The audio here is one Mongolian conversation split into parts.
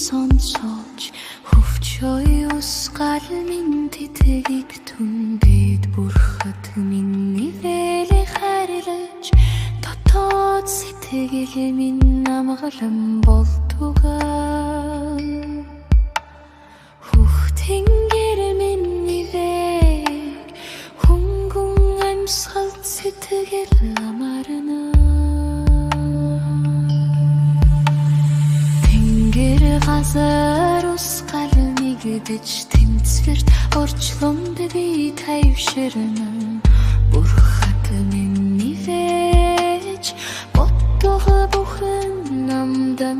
сонсож хөвчөй усгал минь тэтгэг түндэд бүрхэт миний вэлэг харилж дотоод сэтгэл минь намгалан болтугай хөхтингэр миний вэг хөнгөн амьсгал сэтгэл амарна газар усгал мигдэж тэмцвэрт орчлонд би тайвширна бүрхэт миний вэж боттого бүхэн намдан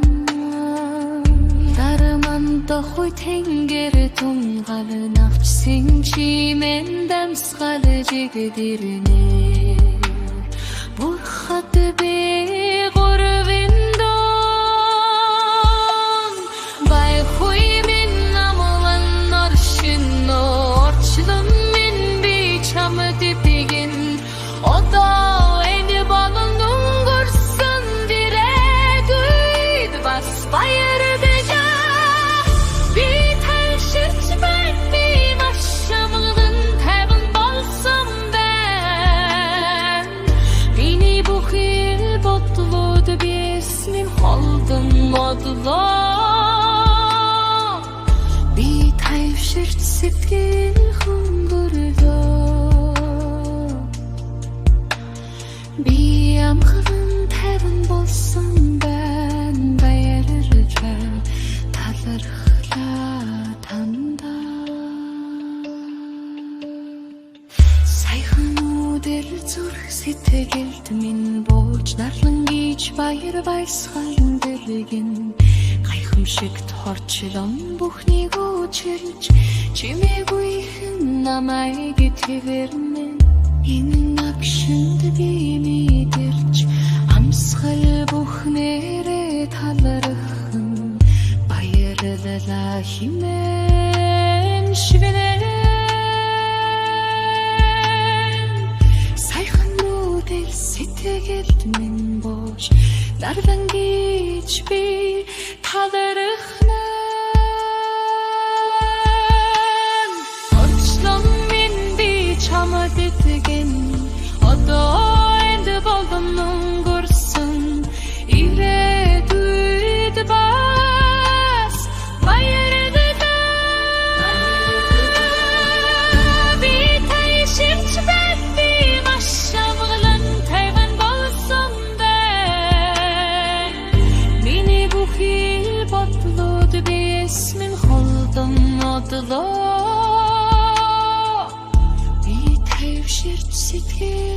дараман дохой тэнгэр тунгал навчсан чимэн дамсгал жигдэрнэ бүрхэт би би тайвширч сэтгэл хөнгөрдөө би амгалан тайван болсон байна баярлаж талархлаа танда сайхан үдэр зүрх сэтгэлд минь бууж нарлан гийж баяр баясгалан дэлгэн гайхамшигт хорчлон бүхнийг үчирч чимээгүй хэн намайг тэгэрнэ энэ агшинд би мэдэрч амсгал бүхнээрээ талархан баярлалаа химэн шивэнэ сайхан үдэл сэтгэлд минь бууж нарлан гийж би талархна орчлон минь би чамд итгэн одоо энд болдом өнгөрсөн ирээдүйд бас баярлалаа би тайширч байна би маш амгалан тайван болсон байна миний бүхий бодлоод би эсмэн холдон одлоо би тайвширч сэтгэл